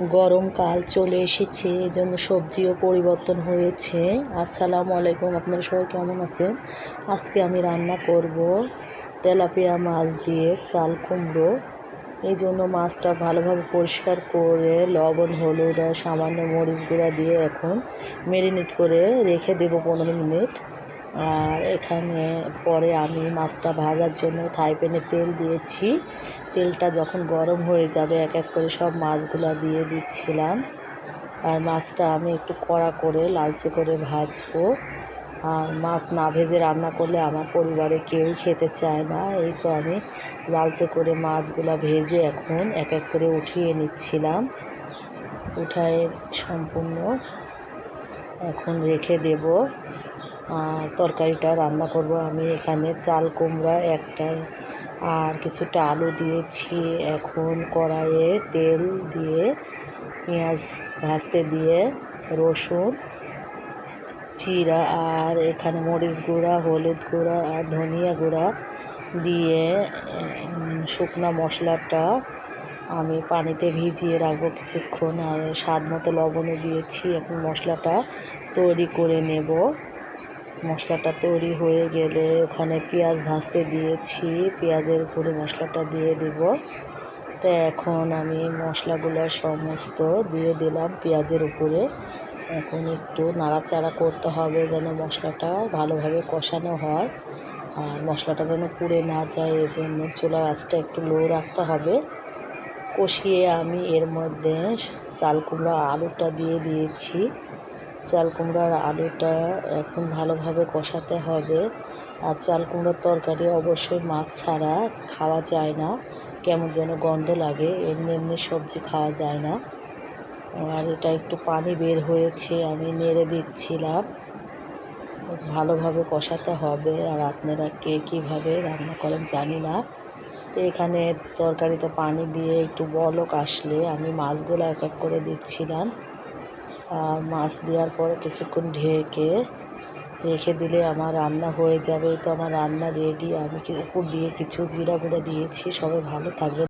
গরমকাল চলে এসেছে, এজন্য সবজিও পরিবর্তন হয়েছে। আসসালামু আলাইকুম, আপনারা সবাই কেমন আছেন? আজকে আমি রান্না করব তেলাপিয়া মাছ দিয়ে চাল কুমড়ো। এই জন্য মাছটা ভালোভাবে পরিষ্কার করে লবণ, হলুদ আর সামান্য মরিচ গুঁড়া দিয়ে এখন ম্যারিনেট করে রেখে দেব 15 মিনিট। আর এখানে পরে আমি মাছটা ভাজার জন্য ফ্রাই প্যানে তেল দিয়েছি। তেলটা যখন গরম হয়ে যাবে এক এক করে সব মাছগুলো দিয়ে দিচ্ছিলাম। আর মাছটা আমি একটু কড়া করে লালচে করে ভাজবো। আর মাছ না ভেজে রান্না করলে আমার পরিবারে কেউই খেতে চায় না। এই তো আমি লালচে করে মাছগুলো ভেজে এখন এক এক করে উঠিয়ে নিচ্ছিলাম। উঠায় সম্পূর্ণ এখন রেখে দেব। আর তরকারিটা রান্না করব আমি এখানে চাল কুমড়া একটা আর কিছুটা আলু দিয়েছি। এখন কড়াইয়ে তেল দিয়ে পেঁয়াজ ভাজতে দিয়ে রসুন, জিরা আর এখানে মরিচ গুঁড়া, হলুদ গুঁড়া আর ধনিয়া গুঁড়া দিয়ে শুকনো মশলাটা আমি পানিতে ভিজিয়ে রাখবো কিছুক্ষণ। আর স্বাদ মতো লবণও দিয়েছি। এখন মশলাটা তৈরি করে নেব। মশলাটা তৈরি হয়ে গেলে ওখানে পেঁয়াজ ভাজতে দিয়েছি, পেঁয়াজের উপরে মশলাটা দিয়ে দেব। তো এখন আমি মশলাগুলো সমস্ত দিয়ে দিলাম পেঁয়াজের উপরে। এখন একটু নাড়াচাড়া করতে হবে যেন মশলাটা ভালোভাবে কষানো হয় আর মশলাটা যেন পুড়ে না যায়। এজন্য চুলার আঁচটা একটু লো রাখতে হবে। কষিয়ে আমি এর মধ্যে চাল কুমড়া আলুটা দিয়ে দিয়েছি। চাল কুমড়ার আলুটা এখন ভালোভাবে কষাতে হবে। আর চাল কুমড়োর তরকারি অবশ্যই মাছ ছাড়া খাওয়া যায় না, কেমন যেন গন্ধ লাগে। এমনি এমনি সবজি খাওয়া যায় না। আর এটা একটু পানি বের হয়েছে, আমি নেড়ে দিচ্ছিলাম। ভালোভাবে কষাতে হবে। আর আপনারা কে কীভাবে রান্না করেন জানি না। তো এখানে তরকারিতে পানি দিয়ে একটু বলক আসলে আমি মাছগুলো এক এক করে দিচ্ছিলাম। আর মাছ দেওয়ার পরে কিছুক্ষণ ঢেকে রেখে দিলে আমার রান্না হয়ে যাবে। তো আমার রান্না রেডি। আমি উপর দিয়ে কিছু জিরা গুঁড়ো দিয়েছি। সবাই ভালো থাকবে।